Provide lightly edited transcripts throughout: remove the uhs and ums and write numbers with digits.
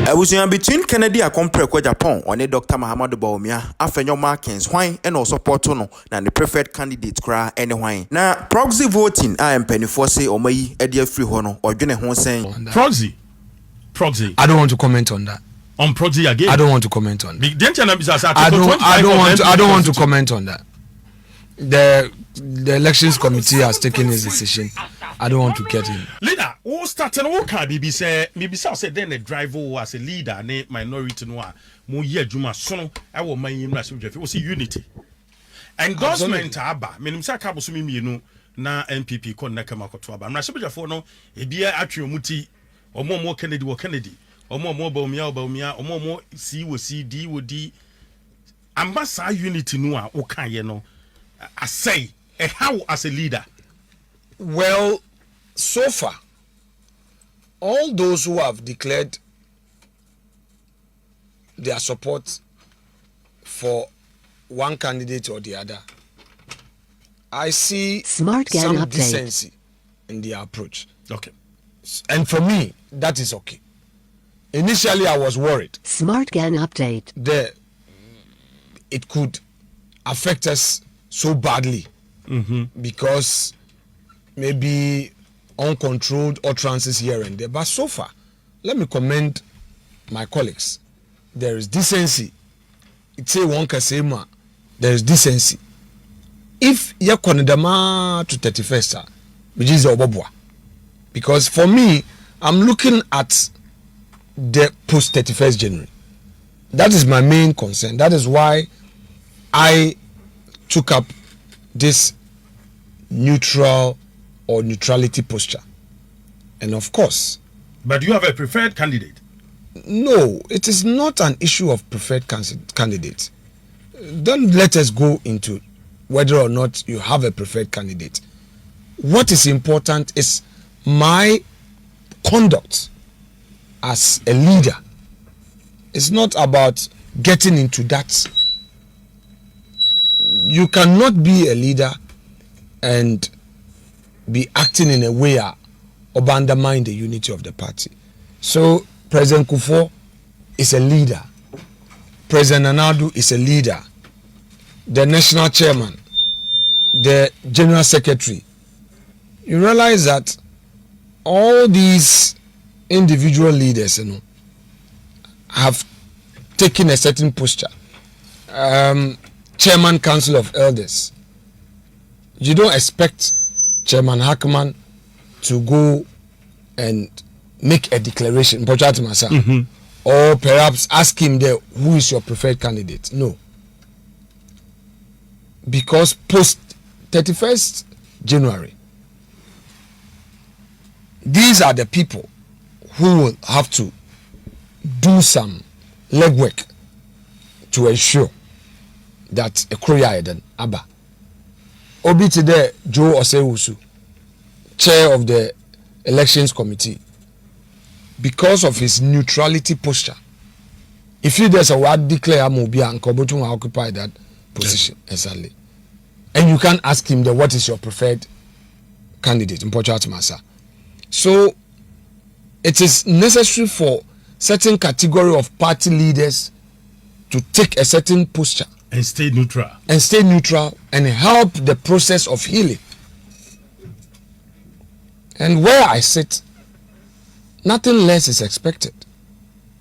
Ebusuyan between Kennedy Akompre kwa Japan or Dr. Mahamadou Bawumia, Afenyo Markins, why and also Portono, na the preferred candidate cry any wine. Now, proxy voting, I am penny for say or may Edia Free Hono or June Hon saying Proxy. I don't want to comment on that. On Proxy again. I don't want to comment on that. I don't want to comment on that. The elections committee has taken his decision. I don't want to get in. Leader, who started all can be say maybe say then the driver as a leader, ne minority noir, mo ye juma sono, I will my it was unity. Endorsement aba, menimsa kabo sumi mienu na MPP kon na kama koto aba. Na sebeja fo no e bia atwe muti omo Kennedy omo Bawumia omo C wo C D wo D ambassa unity no a wo kan ye no I say how as a leader. Well, so far, all those who have declared their support for one candidate or the other, I see some decency in their approach. Okay. And for me, that is okay. Initially, I was worried. Smart Gan update. It could affect us so badly because maybe uncontrolled utterances here and there. But so far, let me commend my colleagues. There is decency. It's a one kasema. There is decency. If you konidama to 31st, which is obobwa, because for me, I'm looking at the post 31st January. That is my main concern. That is why I took up this neutral or neutrality posture. And of course. But you have a preferred candidate? No, it is not an issue of preferred candidate. Don't let us go into whether or not you have a preferred candidate. What is important is my conduct as a leader. It's not about getting into that. You cannot be a leader and be acting in a way or undermine the unity of the party. So President Kufuor is a leader. President Nana-Addo is a leader. The national chairman, the general secretary. You realize that all these individual leaders, have taken a certain posture. Chairman Council of Elders. You don't expect Chairman Hackman to go and make a declaration, or perhaps ask him there, who is your preferred candidate? No. Because post 31st January, these are the people who will have to do some legwork to ensure that a Korea Eden Abba. Obi today, Joe Osewusu, chair of the elections committee, because of his neutrality posture. If you there's a word declare Mobia and Kobotum occupy that position, exactly. And you can't ask him what is your preferred candidate in Portugal Massa. So it is necessary for certain category of party leaders to take a certain posture and stay neutral and help the process of healing. And where I sit, nothing less is expected.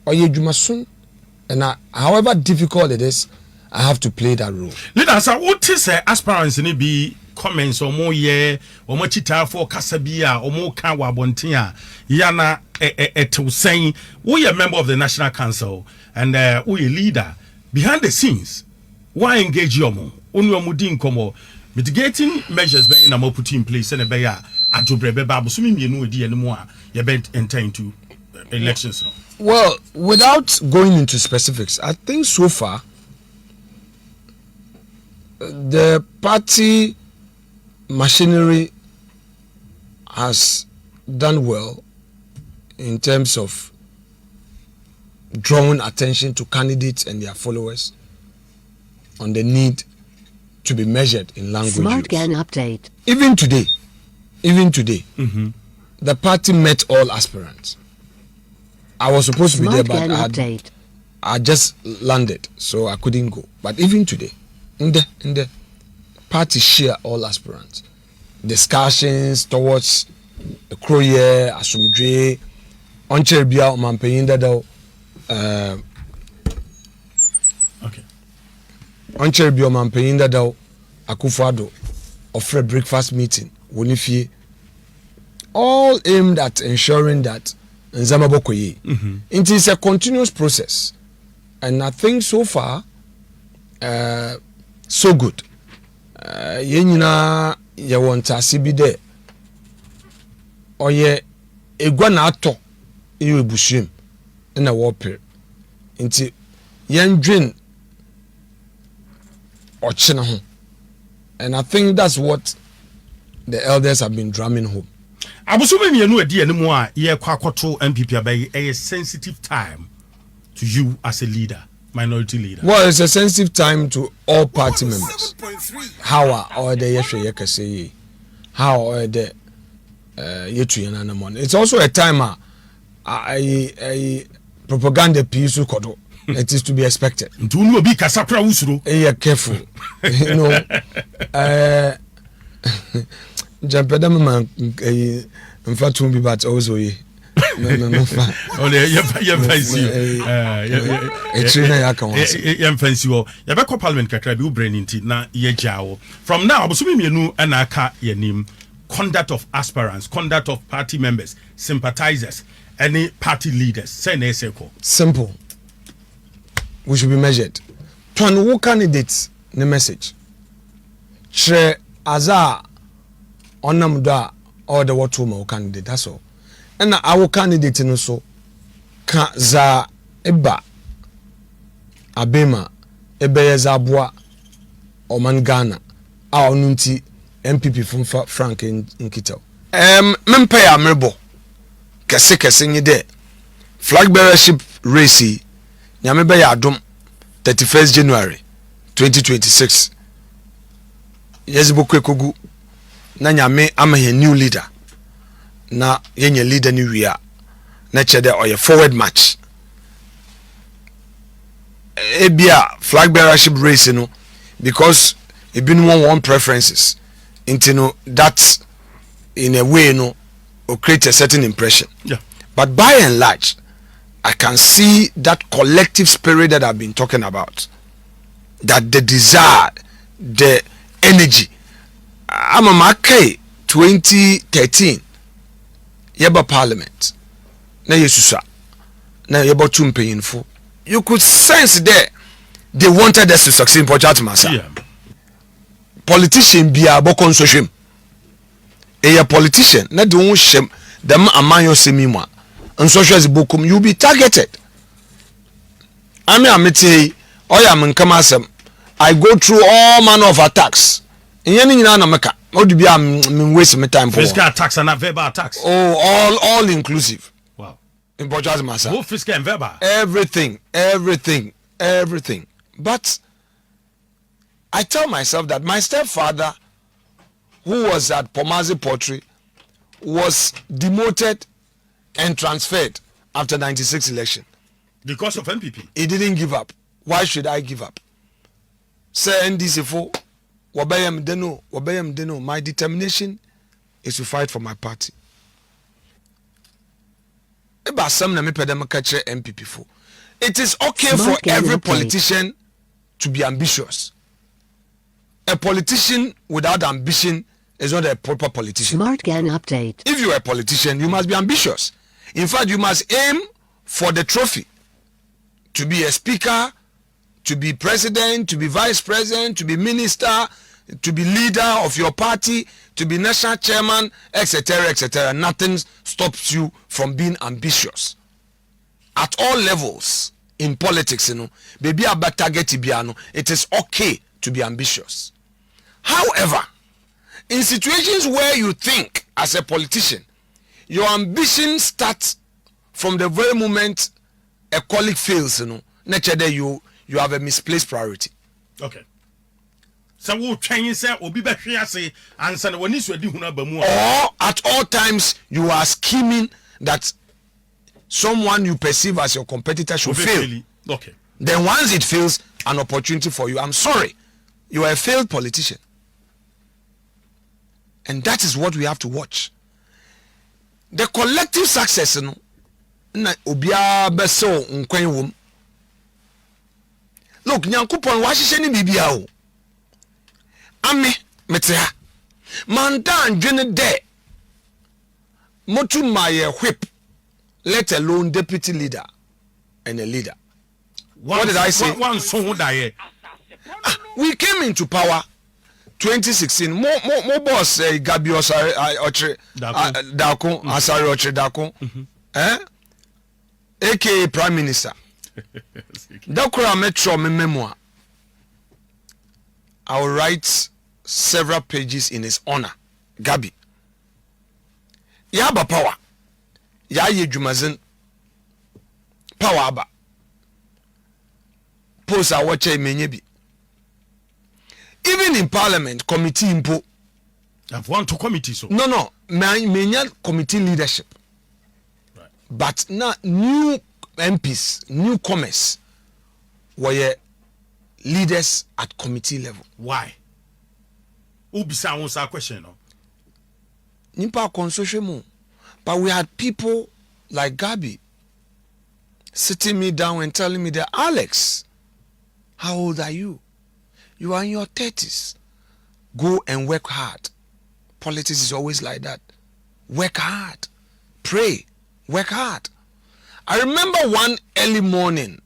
And however difficult it is, I have to play that role. Leaders, what is aspirants in be comments or more year or much chita for Kasabia or more Kawa Bontia Yana to saying we are a member of the National Council and we a leader behind the scenes. Why engage yomo? Unwamudin komo mitigating measures being put in place and a bear ajobrebe babu sumi mienu edi anymore you bent enter into elections. Well, without going into specifics, I think so far the party machinery has done well in terms of drawing attention to candidates and their followers on the need to be measured in language Smart use. Gan update. Even today, the party met all aspirants. I was supposed to be there, but update. I just landed, so I couldn't go. But even today, in the party share all aspirants, discussions towards the Kroye, Asumdwe, Oncherbia, Mampeyin Dado, Okay. Oncherbia, Mampeyin Dado, Akufado, offer breakfast meeting, Wonifie, all aimed at ensuring that Nzamabokoye. It is a continuous process, and I think so far, so good. Yenina ya want asibi de oye egwa na ato iyo ebushim na woper nti yendwen ochina ho, and I think that's what the elders have been drumming home. Abusube mienu edi enimu a ye kwa akoto MPP abayi a sensitive time to you as a leader, minority leader. Well, it's a sensitive time to all party members. How are the yeshwe yekase, how are the yetu yananamon. It's also a time a propaganda piece kodo. It is to be expected. Ntunu obi kasapra usuro. Yeah, careful. You know, Jampeda man mfatu mbi but also ye. No fa. Ole ye fancy. Etrina ya kan wase. Ye fancy wo. Ye be ko parliament kakra bi ubrani nti na ye jawo. From now Abusube mienu na aka ye nim conduct of aspirants, conduct of party members, sympathizers, any party leaders. Say na eseko. Simple. We should be measured. Ton wo candidates the message. Tre aza onam da or the what ma candidate, that's all. And our candidate no so ka za eba abema ebe za boa oman Ghana a onunti MPP from Frank Nkita. Mempe ya mrebo kese nyi de flag bearership race nyame be ya Adom 31st January 2026. Yezibokwe kogu na nyame amahe new leader na yenye leader ni wia na chede oye forward match ebia flag bearership race no because e been one preferences into no that in a way no will create a certain impression. Yeah. But by and large I can see that collective spirit that I've been talking about, that the desire, the energy. I'm a Mackay 2013 yeba parliament na yesusa na yeba tumpeyinfo. You could sense there they wanted us to succeed in Port Massa. Yeah. Politician bia bokon so hwem. A politician na de won hwem dem amanyo semimwa. Nso hwezi bokum, you be targeted. Amete oya menkama asem. I go through all manner of attacks. Nyani nyina na meka. How do be am waste my time for? Physical attacks and not verbal attacks. Oh, all inclusive. Wow. In Port Massa. Both physical and verbal. Everything. But I tell myself that my stepfather, who was at Pomazi Pottery, was demoted and transferred after 96 election. Because of MPP. He didn't give up. Why should I give up? Say NDC4, wabayam deno. My determination is to fight for my party. It is okay for every politician to be ambitious. A politician without ambition is not a proper politician. Smart Gan update. If you are a politician, you must be ambitious. In fact, you must aim for the trophy. To be a speaker, to be president, to be vice president, to be minister, to be leader of your party, to be national chairman, etc., etc. Nothing stops you from being ambitious. At all levels in politics, baby about target it is okay to be ambitious. However, in situations where you think as a politician, your ambition starts from the very moment a colleague fails, nature there you have a misplaced priority. Okay. So we Chinese say obi be hwe ase ansa na woni so adi hunu abamu. Or at all times you are scheming that someone you perceive as your competitor should fail. Okay. Then once it fails, an opportunity for you. I'm sorry, you are a failed politician. And that is what we have to watch. The collective success, no, na obia beso nkwan wom. Look, Nyankopon wa hihye ni bibia o. Ame mete ha. Mandan dwene de. Motu my whip, let alone deputy leader and a leader. What did I say? One song die. We came into power 2016. More boss Gabi Osare Ochre Dako Asare Ochre Dako. AKA Prime Minister. Dakura Metro me memoir. I will write several pages in his honor. Gabi. Yaba power. Ya ye dwumazen. Power aba. Post a watch menye bi. Even in parliament, committee impo. I've won to committee so. No. Menya committee leadership. Right. But now new MPs, newcomers were leaders at committee level. Why? Ubisa wants a question, no? Nimpa consortium. But we had people like Gabi sitting me down and telling me that, Alex, how old are you? You are in your 30s. Go and work hard. Politics is always like that. Work hard. Pray. Work hard. I remember one early morning,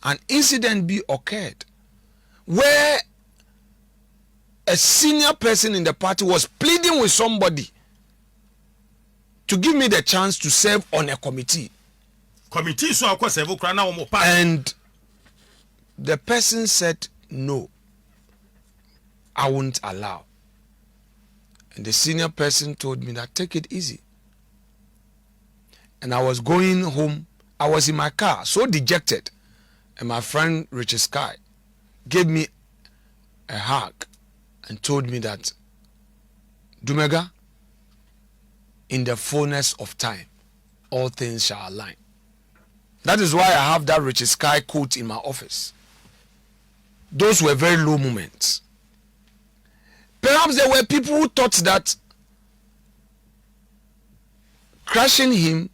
an incident occurred where a senior person in the party was pleading with somebody to give me the chance to serve on a committee. Committee so akwa serve kra na wo pa. And the person said, no, I won't allow. And the senior person told me that, take it easy. And I was going home. I was in my car, so dejected. And my friend Richard Sky gave me a hug and told me that, Dumega, in the fullness of time, all things shall align. That is why I have that Richard Sky quote in my office. Those were very low moments. Perhaps there were people who thought that crushing him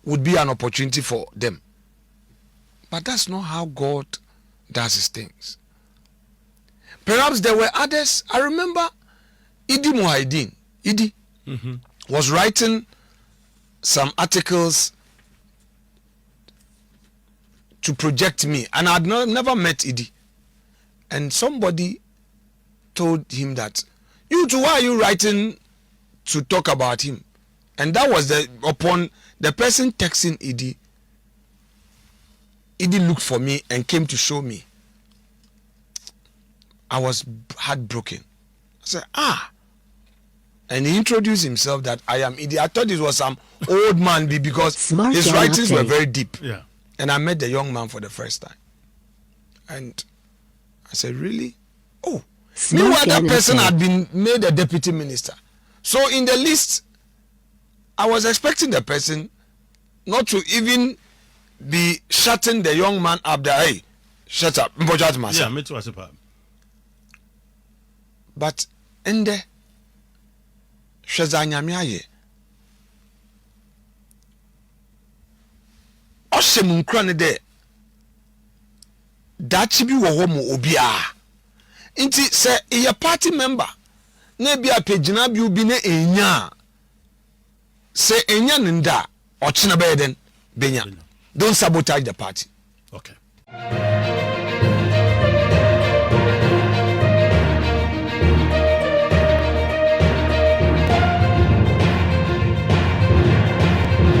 would be an opportunity for them. But that's not how God does his things. Perhaps there were others. I remember Idi Muhaideen. Idi was writing some articles to project me, and I had never met Idi. And somebody told him that, you too, why are you writing to talk about him? And that was upon the person texting Idi. Idi looked for me and came to show me. I was heartbroken. I said, and he introduced himself that I am Idi. I thought it was some old man because Smart his writings were very deep. Yeah. And I met the young man for the first time. And I said, really? Oh. Meanwhile, that person had been made a deputy minister. So in the list, I was expecting the person not to even be shutting the young man up there. Hey, shut up. Yeah, me too, but in the Shazanyamiaye, Oshem Krane de Dachibi Wohomo Obia. Inti se a party member ne bia pejina bi ubi ne enya se enya nda ochina beden benya. Don't sabotage the party. Okay.